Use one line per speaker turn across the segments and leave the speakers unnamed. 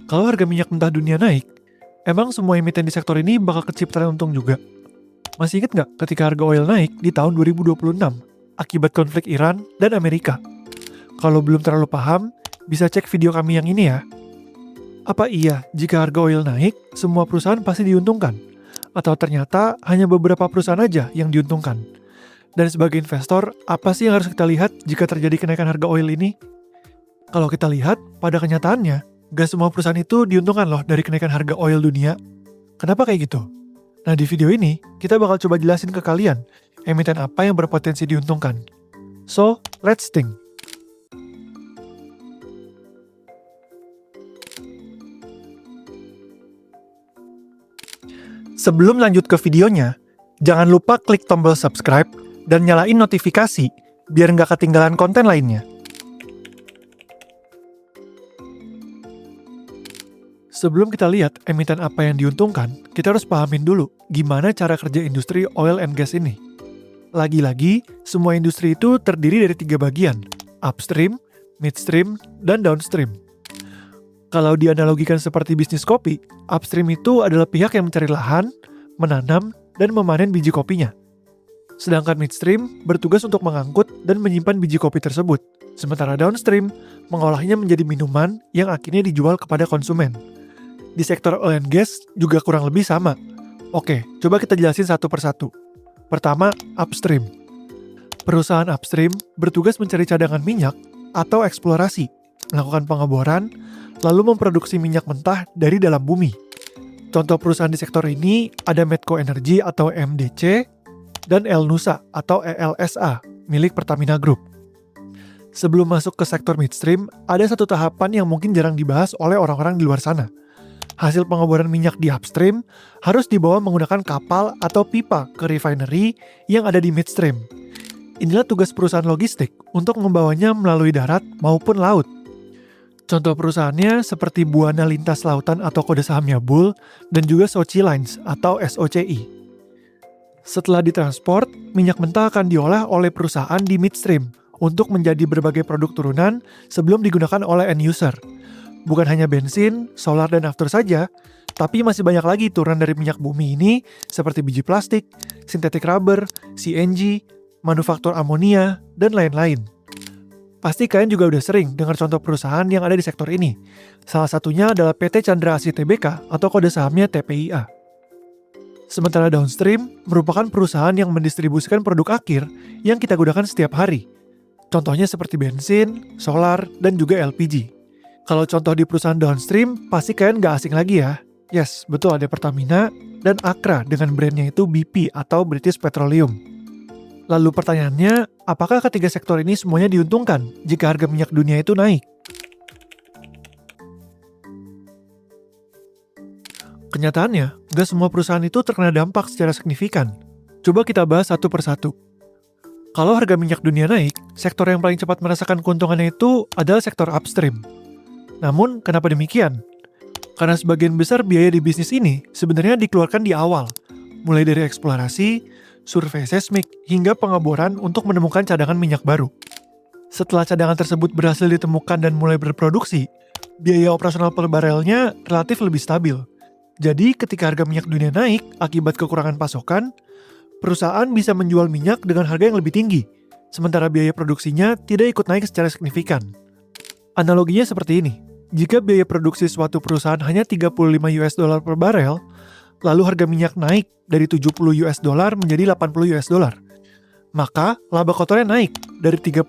Kalau harga minyak mentah dunia naik, emang semua emiten di sektor ini bakal kecipratan untung juga? Masih ingat nggak ketika harga oil naik di tahun 2026 akibat konflik Iran dan Amerika? Kalau belum terlalu paham, bisa cek video kami yang ini ya. Apa iya jika harga oil naik, semua perusahaan pasti diuntungkan? Atau ternyata hanya beberapa perusahaan aja yang diuntungkan? Dan sebagai investor, apa sih yang harus kita lihat jika terjadi kenaikan harga oil ini? Kalau kita lihat, pada kenyataannya, gak semua perusahaan itu diuntungkan loh dari kenaikan harga oil dunia. Kenapa kayak gitu? Nah, di video ini, kita bakal coba jelasin ke kalian emiten apa yang berpotensi diuntungkan. So, let's think. Sebelum lanjut ke videonya, jangan lupa klik tombol subscribe dan nyalain notifikasi biar nggak ketinggalan konten lainnya. Sebelum kita lihat emiten apa yang diuntungkan, kita harus pahamin dulu gimana cara kerja industri oil and gas ini. Lagi-lagi, semua industri itu terdiri dari 3 bagian, upstream, midstream, dan downstream. Kalau dianalogikan seperti bisnis kopi, upstream itu adalah pihak yang mencari lahan, menanam, dan memanen biji kopinya. Sedangkan midstream bertugas untuk mengangkut dan menyimpan biji kopi tersebut. Sementara downstream mengolahnya menjadi minuman yang akhirnya dijual kepada konsumen. Di sektor oil and gas juga kurang lebih sama. Oke, coba kita jelasin satu persatu. Pertama, upstream. Perusahaan upstream bertugas mencari cadangan minyak atau eksplorasi, melakukan pengeboran, lalu memproduksi minyak mentah dari dalam bumi. Contoh perusahaan di sektor ini ada Medco Energy atau MDC, dan Elnusa atau ELSA, milik Pertamina Group. Sebelum masuk ke sektor midstream, ada satu tahapan yang mungkin jarang dibahas oleh orang-orang di luar sana. Hasil pengeboran minyak di upstream harus dibawa menggunakan kapal atau pipa ke refinery yang ada di midstream. Inilah tugas perusahaan logistik untuk membawanya melalui darat maupun laut. Contoh perusahaannya seperti Buana Lintas Lautan atau kode sahamnya BULL dan juga Sochi Lines atau SOCI. Setelah ditransport, minyak mentah akan diolah oleh perusahaan di midstream untuk menjadi berbagai produk turunan sebelum digunakan oleh end user. Bukan hanya bensin, solar, dan after saja, tapi masih banyak lagi turunan dari minyak bumi ini seperti biji plastik, sintetik rubber, CNG, manufaktur amonia, dan lain-lain. Pasti kalian juga udah sering dengar contoh perusahaan yang ada di sektor ini. Salah satunya adalah PT Chandra Asih Tbk atau kode sahamnya TPIA. Sementara downstream merupakan perusahaan yang mendistribusikan produk akhir yang kita gunakan setiap hari. Contohnya seperti bensin, solar, dan juga LPG. Kalau contoh di perusahaan downstream, pasti kalian gak asing lagi ya. Yes, betul ada Pertamina dan Akra dengan brandnya itu BP atau British Petroleum. Lalu pertanyaannya, apakah ketiga sektor ini semuanya diuntungkan jika harga minyak dunia itu naik? Kenyataannya, gak semua perusahaan itu terkena dampak secara signifikan. Coba kita bahas satu persatu. Kalau harga minyak dunia naik, sektor yang paling cepat merasakan keuntungannya itu adalah sektor upstream. Namun, kenapa demikian? Karena sebagian besar biaya di bisnis ini sebenarnya dikeluarkan di awal, mulai dari eksplorasi, survei seismik, hingga pengeboran untuk menemukan cadangan minyak baru. Setelah cadangan tersebut berhasil ditemukan dan mulai berproduksi, biaya operasional per barelnya relatif lebih stabil. Jadi, ketika harga minyak dunia naik akibat kekurangan pasokan, perusahaan bisa menjual minyak dengan harga yang lebih tinggi, sementara biaya produksinya tidak ikut naik secara signifikan. Analoginya seperti ini. Jika biaya produksi suatu perusahaan hanya $35 per barel, lalu harga minyak naik dari $70 menjadi $80, maka laba kotornya naik dari $35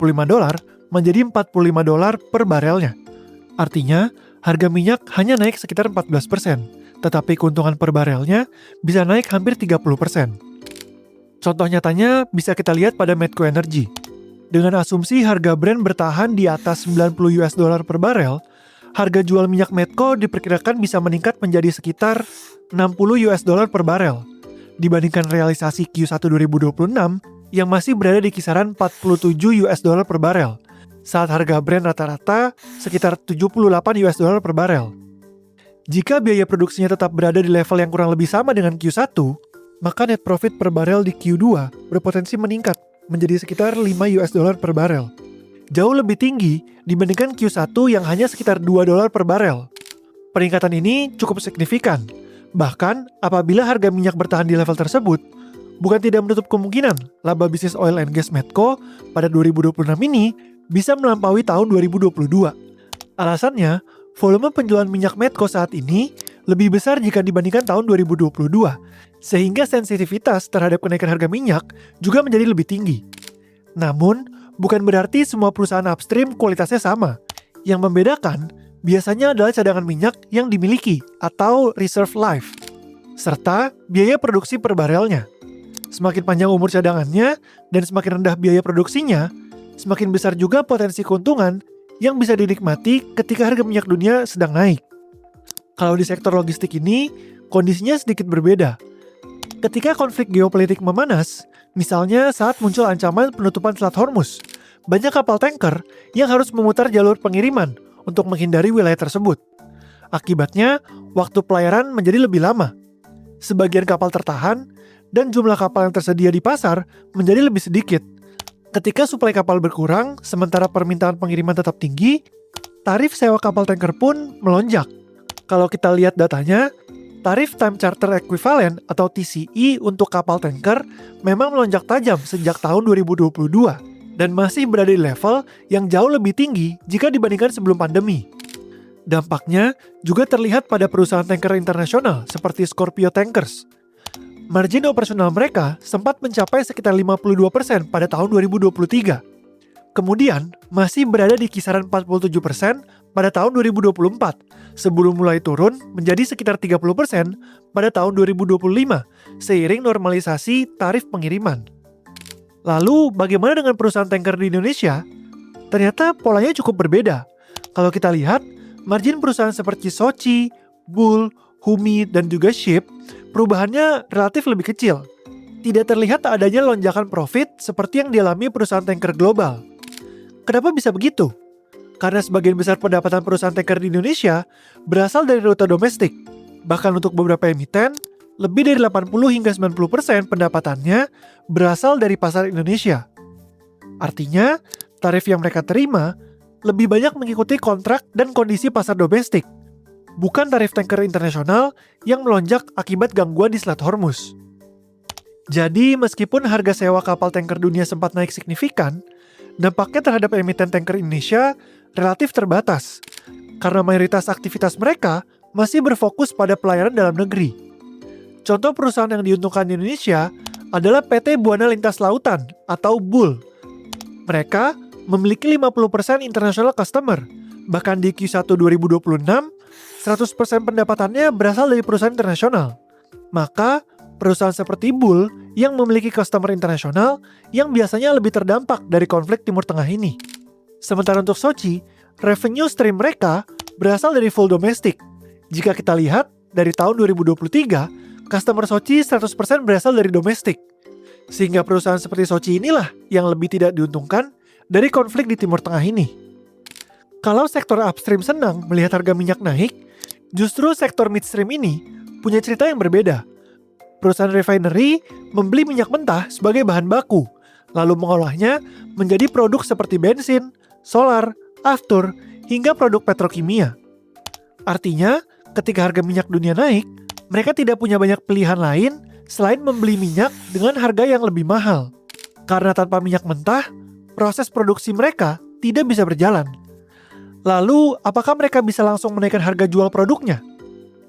menjadi $45 per barelnya. Artinya, harga minyak hanya naik sekitar 14%, tetapi keuntungan per barelnya bisa naik hampir 30%. Contoh nyatanya bisa kita lihat pada Medco Energy. Dengan asumsi harga Brent bertahan di atas $90 per barel, harga jual minyak Medco diperkirakan bisa meningkat menjadi sekitar $60 per barel, dibandingkan realisasi Q1 2026 yang masih berada di kisaran $47 per barel, saat harga Brent rata-rata sekitar $78 per barel. Jika biaya produksinya tetap berada di level yang kurang lebih sama dengan Q1, maka net profit per barel di Q2 berpotensi meningkat menjadi sekitar $5 per barel. Jauh lebih tinggi dibandingkan Q1 yang hanya sekitar $2 per barel. Peningkatan ini cukup signifikan. Bahkan, apabila harga minyak bertahan di level tersebut, bukan tidak menutup kemungkinan laba bisnis oil and gas Medco pada 2026 ini bisa melampaui tahun 2022. Alasannya, volume penjualan minyak Medco saat ini lebih besar jika dibandingkan tahun 2022, sehingga sensitivitas terhadap kenaikan harga minyak juga menjadi lebih tinggi. Namun, bukan berarti semua perusahaan upstream kualitasnya sama. Yang membedakan biasanya adalah cadangan minyak yang dimiliki atau reserve life, serta biaya produksi per barelnya. Semakin panjang umur cadangannya dan semakin rendah biaya produksinya, semakin besar juga potensi keuntungan yang bisa dinikmati ketika harga minyak dunia sedang naik. Kalau di sektor logistik ini, kondisinya sedikit berbeda. Ketika konflik geopolitik memanas, misalnya saat muncul ancaman penutupan Selat Hormuz, banyak kapal tanker yang harus memutar jalur pengiriman untuk menghindari wilayah tersebut. Akibatnya, waktu pelayaran menjadi lebih lama. Sebagian kapal tertahan, dan jumlah kapal yang tersedia di pasar menjadi lebih sedikit. Ketika suplai kapal berkurang, sementara permintaan pengiriman tetap tinggi, tarif sewa kapal tanker pun melonjak. Kalau kita lihat datanya, tarif Time Charter Equivalent atau TCE untuk kapal tanker memang melonjak tajam sejak tahun 2022 dan masih berada di level yang jauh lebih tinggi jika dibandingkan sebelum pandemi. Dampaknya juga terlihat pada perusahaan tanker internasional seperti Scorpio Tankers. Margin operasional mereka sempat mencapai sekitar 52% pada tahun 2023. Kemudian masih berada di kisaran 47% pada tahun 2024, sebelum mulai turun menjadi sekitar 30% pada tahun 2025, seiring normalisasi tarif pengiriman. Lalu, bagaimana dengan perusahaan tanker di Indonesia? Ternyata polanya cukup berbeda. Kalau kita lihat, margin perusahaan seperti Soci, Bull, Humi, dan juga Ship, perubahannya relatif lebih kecil. Tidak terlihat adanya lonjakan profit seperti yang dialami perusahaan tanker global. Kenapa bisa begitu? Karena sebagian besar pendapatan perusahaan tanker di Indonesia berasal dari rute domestik. Bahkan untuk beberapa emiten, lebih dari 80 hingga 90% pendapatannya berasal dari pasar Indonesia. Artinya, tarif yang mereka terima lebih banyak mengikuti kontrak dan kondisi pasar domestik, bukan tarif tanker internasional yang melonjak akibat gangguan di Selat Hormuz. Jadi, meskipun harga sewa kapal tanker dunia sempat naik signifikan, dampaknya terhadap emiten tanker Indonesia relatif terbatas, karena mayoritas aktivitas mereka masih berfokus pada pelayaran dalam negeri. Contoh perusahaan yang diuntungkan di Indonesia adalah PT Buana Lintas Lautan atau BUL. Mereka memiliki 50% international customer. Bahkan di Q1 2026, 100% pendapatannya berasal dari perusahaan internasional. Maka, perusahaan seperti BUL yang memiliki customer internasional yang biasanya lebih terdampak dari konflik Timur Tengah ini. Sementara untuk Soci, revenue stream mereka berasal dari full domestik. Jika kita lihat, dari tahun 2023, customer Soci 100% berasal dari domestik. Sehingga perusahaan seperti Soci inilah yang lebih tidak diuntungkan dari konflik di Timur Tengah ini. Kalau sektor upstream senang melihat harga minyak naik, justru sektor midstream ini punya cerita yang berbeda. Perusahaan refinery membeli minyak mentah sebagai bahan baku, lalu mengolahnya menjadi produk seperti bensin, solar, aftur, hingga produk petrokimia. Artinya, ketika harga minyak dunia naik, mereka tidak punya banyak pilihan lain selain membeli minyak dengan harga yang lebih mahal. Karena tanpa minyak mentah, proses produksi mereka tidak bisa berjalan. Lalu, apakah mereka bisa langsung menaikkan harga jual produknya?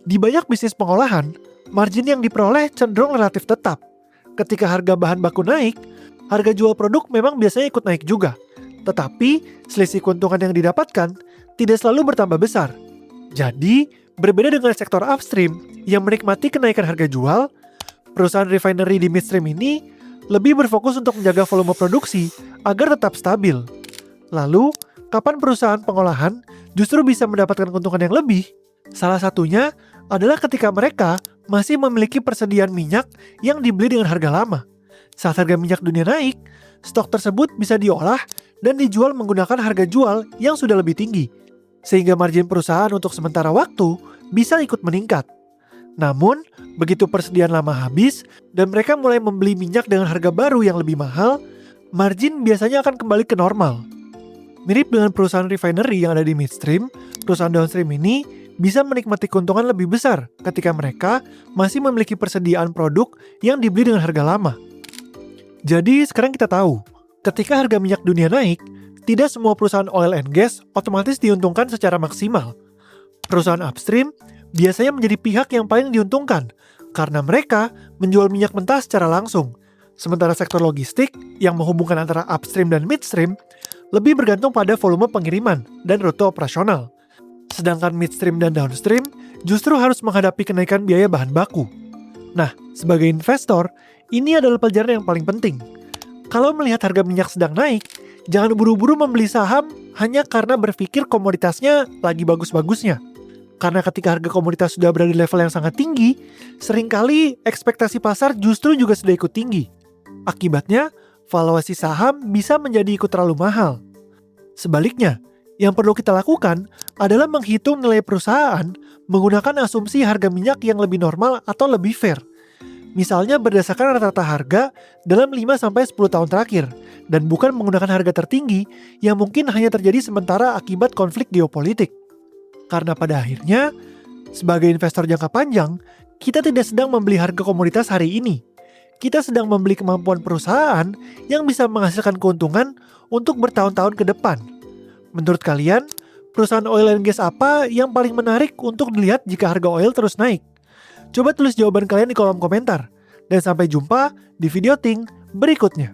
Di banyak bisnis pengolahan, margin yang diperoleh cenderung relatif tetap. Ketika harga bahan baku naik, harga jual produk memang biasanya ikut naik juga. Tetapi, selisih keuntungan yang didapatkan tidak selalu bertambah besar. Jadi, berbeda dengan sektor upstream yang menikmati kenaikan harga jual, perusahaan refinery di midstream ini lebih berfokus untuk menjaga volume produksi agar tetap stabil. Lalu, kapan perusahaan pengolahan justru bisa mendapatkan keuntungan yang lebih? Salah satunya adalah ketika mereka masih memiliki persediaan minyak yang dibeli dengan harga lama. Saat harga minyak dunia naik, stok tersebut bisa diolah dan dijual menggunakan harga jual yang sudah lebih tinggi, sehingga margin perusahaan untuk sementara waktu bisa ikut meningkat. Namun, begitu persediaan lama habis dan mereka mulai membeli minyak dengan harga baru yang lebih mahal, margin biasanya akan kembali ke normal. Mirip dengan perusahaan refinery yang ada di midstream, perusahaan downstream ini bisa menikmati keuntungan lebih besar ketika mereka masih memiliki persediaan produk yang dibeli dengan harga lama. Jadi sekarang kita tahu, ketika harga minyak dunia naik, tidak semua perusahaan oil and gas otomatis diuntungkan secara maksimal. Perusahaan upstream biasanya menjadi pihak yang paling diuntungkan karena mereka menjual minyak mentah secara langsung. Sementara sektor logistik yang menghubungkan antara upstream dan midstream lebih bergantung pada volume pengiriman dan rute operasional. Sedangkan midstream dan downstream justru harus menghadapi kenaikan biaya bahan baku. Nah, sebagai investor, ini adalah pelajaran yang paling penting. Kalau melihat harga minyak sedang naik, jangan buru-buru membeli saham hanya karena berpikir komoditasnya lagi bagus-bagusnya. Karena ketika harga komoditas sudah berada di level yang sangat tinggi, seringkali ekspektasi pasar justru juga sudah ikut tinggi. Akibatnya, valuasi saham bisa menjadi ikut terlalu mahal. Sebaliknya, yang perlu kita lakukan adalah menghitung nilai perusahaan menggunakan asumsi harga minyak yang lebih normal atau lebih fair. Misalnya berdasarkan rata-rata harga dalam 5-10 tahun terakhir, dan bukan menggunakan harga tertinggi yang mungkin hanya terjadi sementara akibat konflik geopolitik. Karena pada akhirnya, sebagai investor jangka panjang, kita tidak sedang membeli harga komoditas hari ini. Kita sedang membeli kemampuan perusahaan yang bisa menghasilkan keuntungan untuk bertahun-tahun ke depan. Menurut kalian, perusahaan oil and gas apa yang paling menarik untuk dilihat jika harga oil terus naik? Coba tulis jawaban kalian di kolom komentar. Dan sampai jumpa di video Think berikutnya.